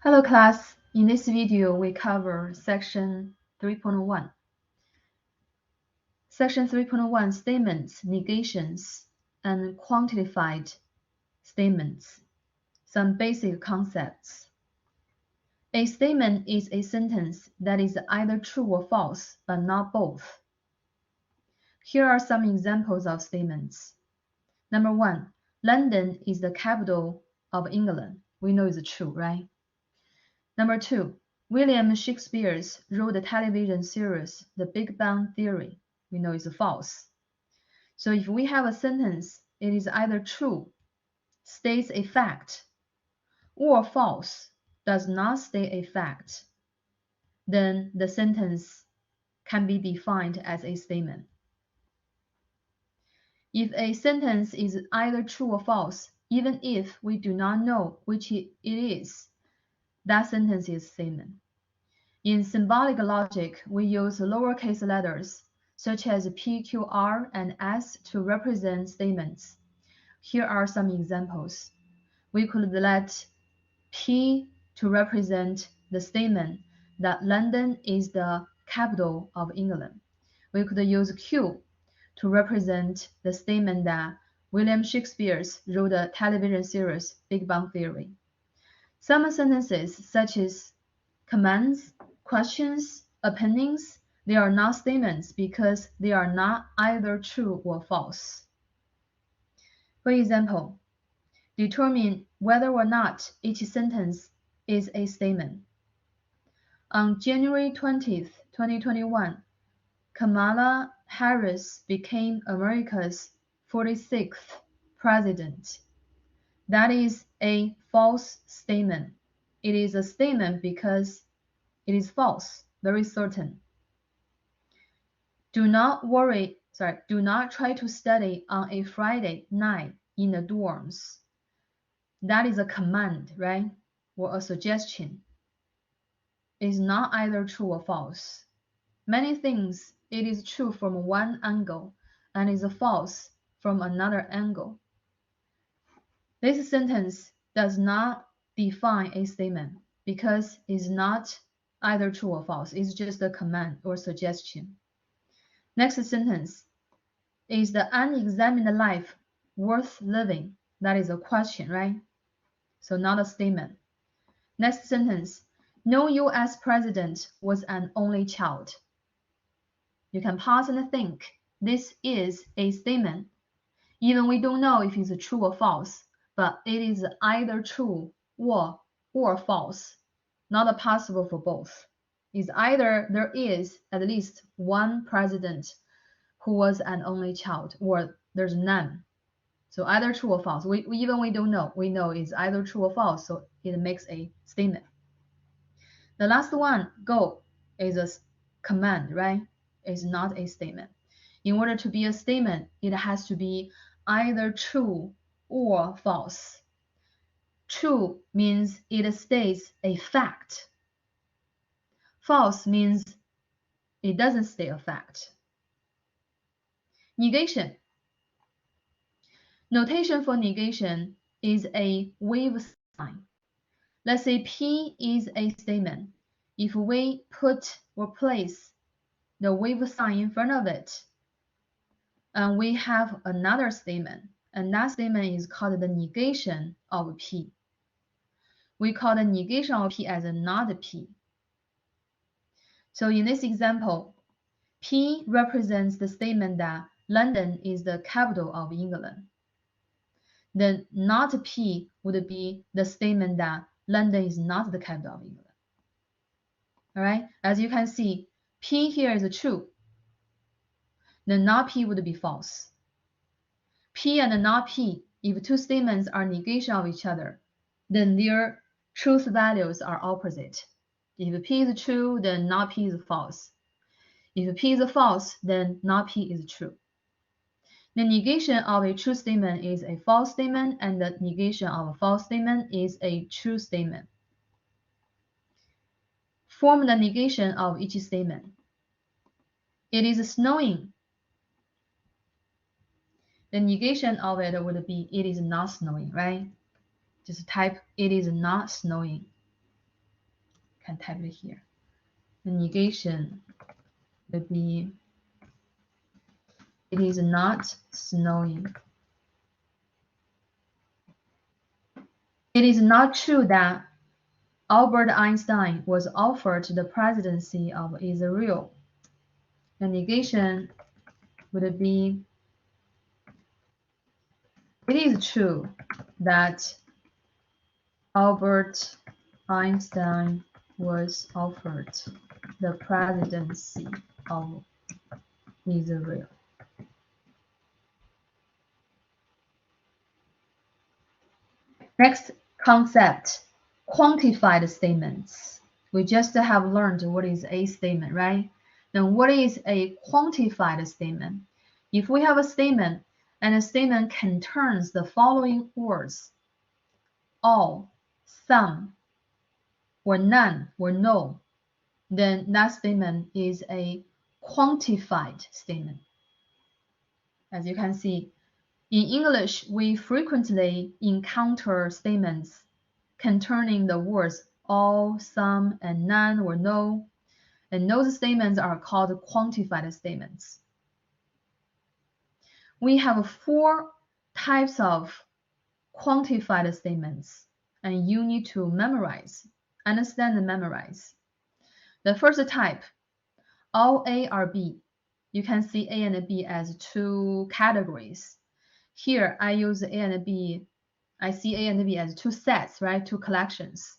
Hello class, in this video we cover section 3.1. Section 3.1 statements, negations, and quantified statements. Some basic concepts. A statement is a sentence that is either true or false, but not both. Here are some examples of statements. Number 1, London is the capital of England. We know it's true, right? Number 2, William Shakespeare wrote the television series The Big Bang Theory. We know it's false. So if we have a sentence, it is either true, states a fact, or false, does not state a fact, then the sentence can be defined as a statement. If a sentence is either true or false, even if we do not know which it is, that sentence is a statement. In symbolic logic, we use lowercase letters, such as P, Q, R, and S to represent statements. Here are some examples. We could let P to represent the statement that London is the capital of England. We could use Q to represent the statement that William Shakespeare wrote the television series Big Bang Theory. Some sentences, such as commands, questions, opinions, they are not statements because they are not either true or false. For example, determine whether or not each sentence is a statement. On January 20th, 2021, Kamala Harris became America's 46th president. That is a false statement. It is a statement because it is false, very certain. Do not try to study on a Friday night in the dorms. That is a command, right? Or a suggestion. It is not either true or false. Many things it is true from one angle and is false from another angle. This sentence does not define a statement because it's not either true or false. It's just a command or suggestion. Next sentence, is the unexamined life worth living? That is a question, right? So not a statement. Next sentence, no US president was an only child. You can pause and think. This is a statement. Even we don't know if it's true or false, but it is either true or false, not possible for both. It's either there is at least one president who was an only child, or there's none. So either true or false. We don't know. We know it's either true or false, so it makes a statement. The last one, go, is a command, right? It's not a statement. In order to be a statement, it has to be either true or false. True means it states a fact. False means it doesn't state a fact. Negation. Notation for negation is a wave sign. Let's say P is a statement. If we put or place the wave sign in front of it, and we have another statement, and that statement is called the negation of P. We call the negation of P as a not P. So in this example, P represents the statement that London is the capital of England. Then not P would be the statement that London is not the capital of England. All right, as you can see, P here is true. Then not P would be false. P and not P, if two statements are negation of each other, then their truth values are opposite. If P is true, then not P is false. If P is false, then not P is true. The negation of a true statement is a false statement, and the negation of a false statement is a true statement. Form the negation of each statement. It is snowing. The negation of it would be it is not snowing, right? Just type it is not snowing. can type it here. The negation would be, it is not snowing. It is not true that Albert Einstein was offered the presidency of Israel. The negation would be, it is true that Albert Einstein was offered the presidency of Israel. Next concept, quantified statements. We just have learned what is a statement, right? Then what is a quantified statement? If we have a statement and a statement contains the following words, all, some, or none, or no, then that statement is a quantified statement. As you can see, in English, we frequently encounter statements containing the words all, some, and none, or no, and those statements are called quantified statements. We have 4 types of quantified statements, and you need to memorize, understand and memorize. The first type, all A are B. You can see A and B as 2 categories. Here, I use A and B. I see A and B as 2 sets, right? 2 collections.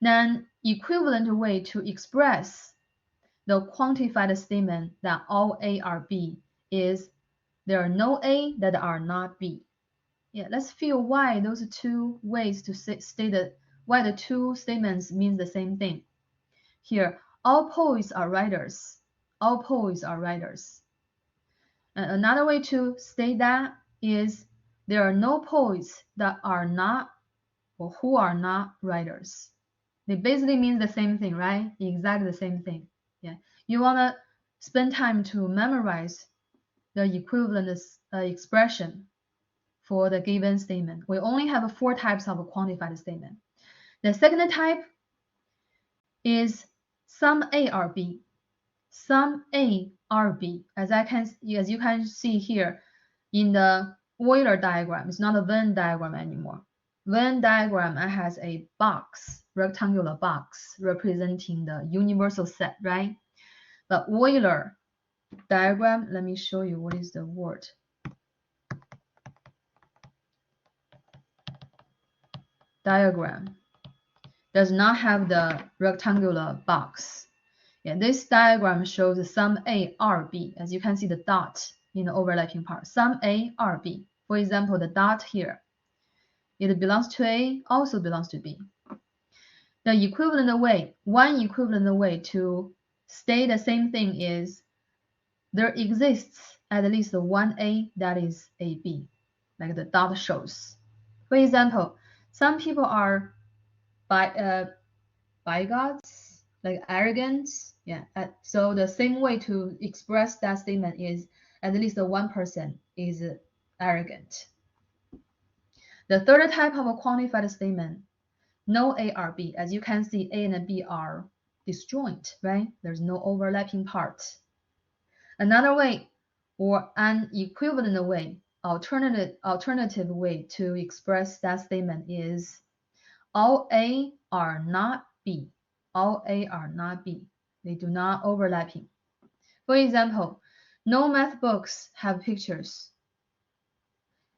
Then, equivalent way to express the quantified statement that all A are B is there are no A that are not B. Yeah, let's feel why those 2 ways to state that why the 2 statements mean the same thing. Here, all poets are writers. All poets are writers. And another way to state that is there are no poets that are not or who are not writers. They basically mean the same thing, right? Exactly the same thing. Yeah, you want to spend time to memorize the equivalent expression for the given statement. We only have 4 types of quantified statement. The second type is some A are B. Some A are B. As you can see here in the Euler diagram, it's not a Venn diagram anymore. Venn diagram has a box, rectangular box representing the universal set, right? But Euler diagram, let me show you what is the word. Diagram does not have the rectangular box. Yeah, this diagram shows some A are B. As you can see the dot in the overlapping part. Some A are B. For example, the dot here. It belongs to A, also belongs to B. The equivalent way, one equivalent way to state the same thing is there exists at least one A that is a B, like the dot shows. For example, some people are bigots, like arrogant. Yeah. So the same way to express that statement is at least one person is arrogant. The third type of a quantified statement, no A or B. As you can see, A and B are disjoint, right? There's no overlapping part. Another way, or an equivalent way, alternative way to express that statement is all A are not B. All A are not B. They do not overlapping. For example, no math books have pictures.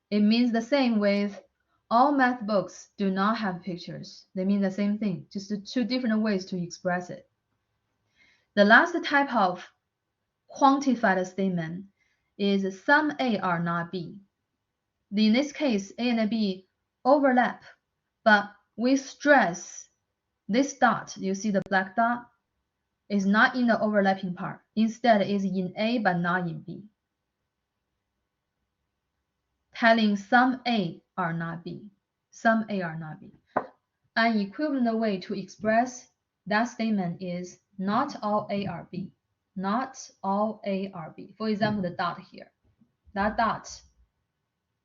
It means the same with all math books do not have pictures. They mean the same thing, just 2 different ways to express it. The last type of quantified statement is some A are not B. In this case, A and B overlap, but we stress this dot, you see the black dot, is not in the overlapping part. Instead, it is in A but not in B. Telling some A are not B. Some A are not B. An equivalent way to express that statement is not all A are B. Not all A are B. For example, the dot here. That dot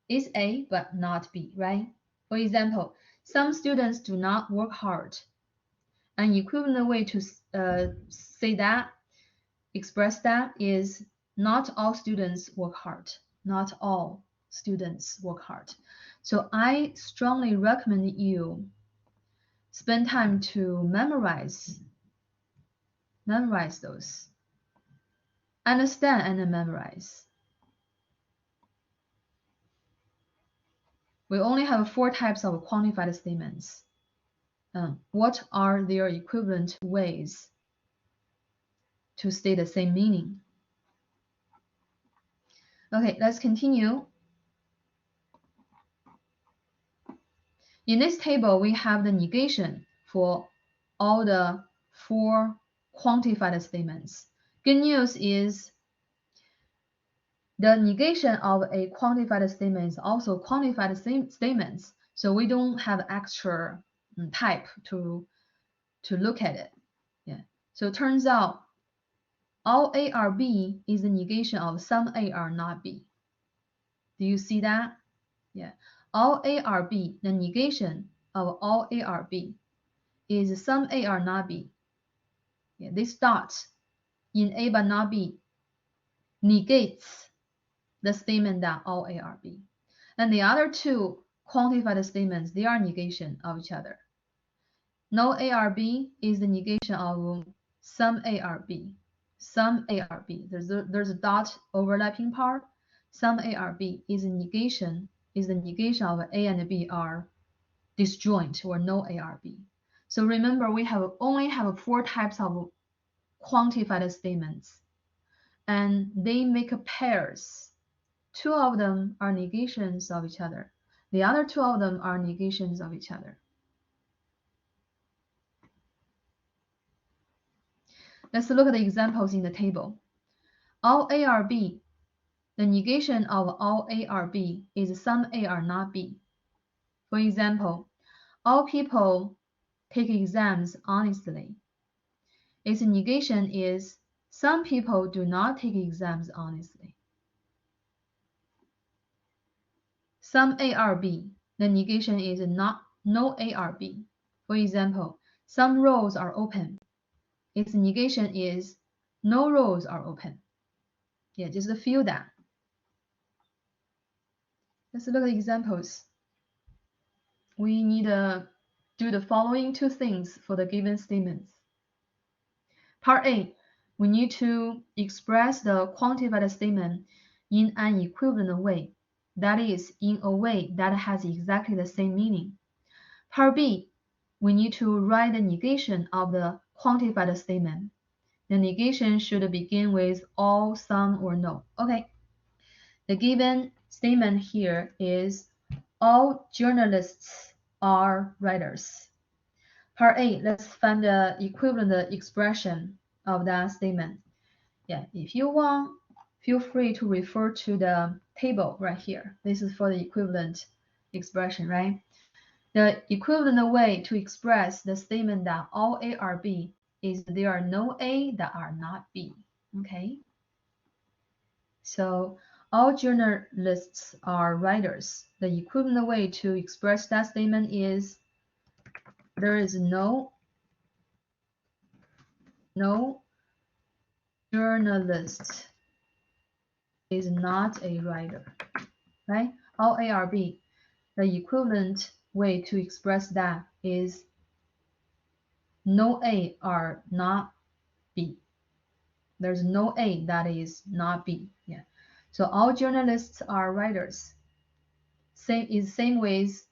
is A but not B, right? For example, some students do not work hard An equivalent way to say that, express that, is not all students work hard. Not all students work hard. So I strongly recommend you spend time to memorize those. Understand and memorize. We only have 4 types of quantified statements. What are their equivalent ways to state the same meaning? Okay, let's continue. In this table, we have the negation for all the 4 quantified statements. Good news is the negation of a quantified statement is also quantified statements, so we don't have extra type to look at it. Yeah. So it turns out all A are B is the negation of some A are not B. Do you see that? Yeah. All A are B, the negation of all A are B is some A are not B. Yeah, this dot in A but not B negates the statement that all A are B. And the other 2 quantified statements, they are negation of each other. No A are B is the negation of some A are B. Some A are B. There's a dot overlapping part. Some A are B is the negation of A and B are disjoint, or no A are B. So remember, we only have 4 types of quantified statements, and they make pairs. 2 of them are negations of each other. The other 2 of them are negations of each other. Let's look at the examples in the table. All A are B. The negation of all A are B is some A are not B. For example, all people take exams honestly. Its negation is some people do not take exams honestly. Some A are B. The negation is no A are B. For example, some roles are open. Its negation is no roles are open. Yeah, just feel that. Let's look at examples. We need to do the following 2 things for the given statements. Part A, we need to express the quantified statement in an equivalent way. That is, in a way that has exactly the same meaning. Part B, we need to write the negation of the quantified statement. The negation should begin with all, some, or no. Okay. The given statement here is all journalists are writers. Part A, let's find the equivalent expression of that statement. Yeah, if you want, feel free to refer to the table right here. This is for the equivalent expression, right? The equivalent way to express the statement that all A are B is there are no A that are not B. Okay? So all journalists are writers. The equivalent way to express that statement is there is no journalist is not a writer, right? All A are B. The equivalent way to express that is no A are not B. There's no A that is not B. Yeah. So all journalists are writers. Same ways,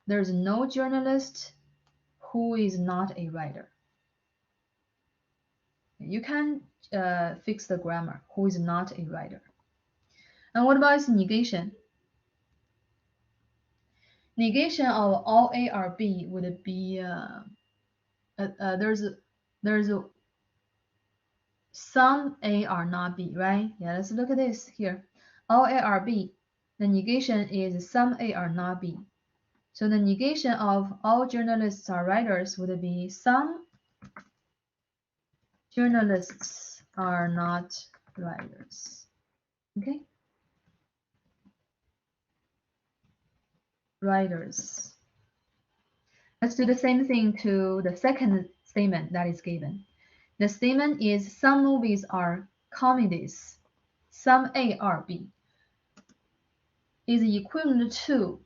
there's no journalist who is not a writer. You can fix the grammar. Who is not a writer? And what about its negation? Negation of all A are B would be there's some A are not B, right? Yeah, let's look at this here. All A are B. The negation is some A are not B. So the negation of all journalists are writers would be some journalists are not writers. Okay? Writers. Let's do the same thing to the second statement that is given. The statement is some movies are comedies, some A or B, is equivalent to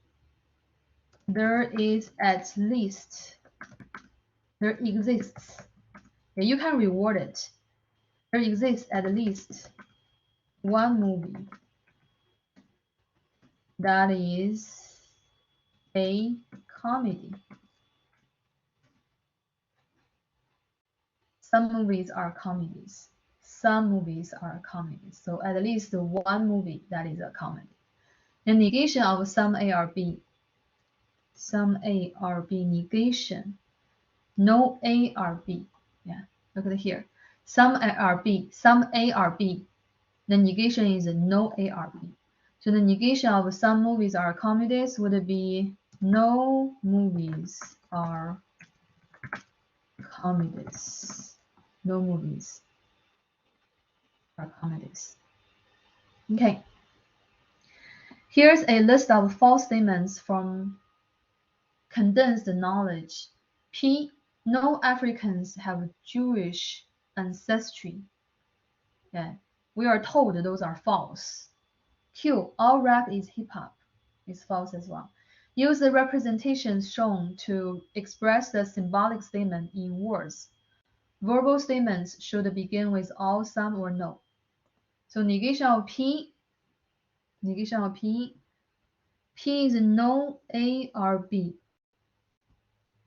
there is at least, there exists. You can reword it. There exists at least one movie that is a comedy. Some movies are comedies. Some movies are comedies. So at least one movie that is a comedy. The negation of some A or B. Some A or B negation. No A or B. Yeah, look at here. Some A or B. Some A or B. The negation is no A or B. So the negation of some movies are comedies would be no movies are comedies. No movies are comedies. Okay. Here's a list of false statements from condensed knowledge. P. No Africans have Jewish ancestry. Yeah, we are told those are false. Q. All rap is hip hop. Is false as well. Use the representations shown to express the symbolic statement in words. Verbal statements should begin with all, some, or no. So negation of P. Negation of P. P is no A or B.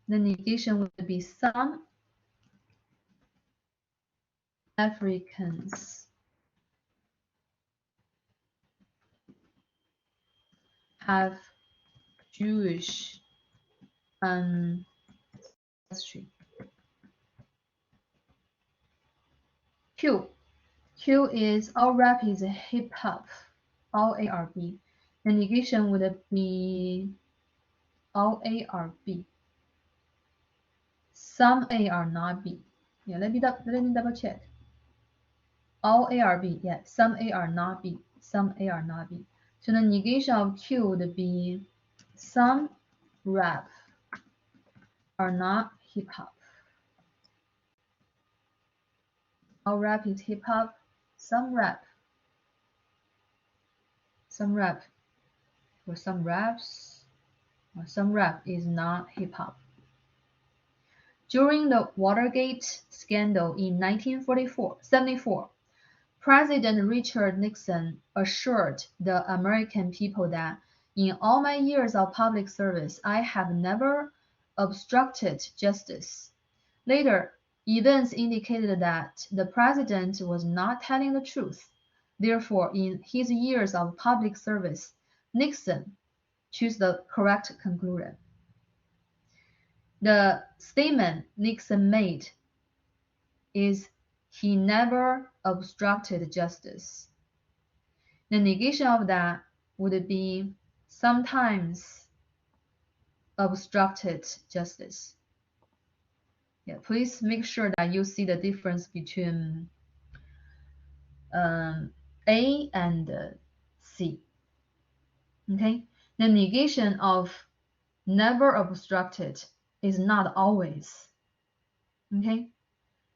The negation would be some Africans have Jewish ancestry. Q. Q is all rap is hip hop. All A or B. The negation would be all A or B. Some A are not B. Yeah, let me double check. All A are B. Yeah, some A are not B. Some A are not B. So the negation of Q would be some rap are not hip hop. All rap is hip hop. Some rap or some raps or some rap is not hip hop. During the Watergate scandal in 1974, President Richard Nixon assured the American people that in all my years of public service, I have never obstructed justice. Later, events indicated that the president was not telling the truth. Therefore, in his years of public service, Nixon chose the correct conclusion. The statement Nixon made is he never obstructed justice. The negation of that would be sometimes obstructed justice. Yeah, please make sure that you see the difference between A and C. Okay, the negation of never obstructed is not always. Okay,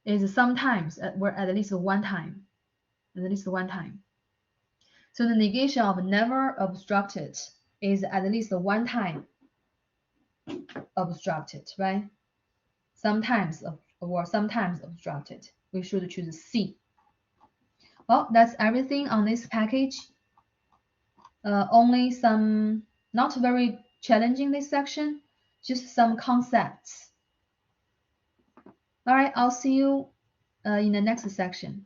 is sometimes or at least one time. At least one time. So the negation of never obstructed is at least one time obstructed, right? Sometimes obstructed. We should choose C. Well, that's everything on this package. Only some not very challenging this section, just some concepts. All right, I'll see you in the next section.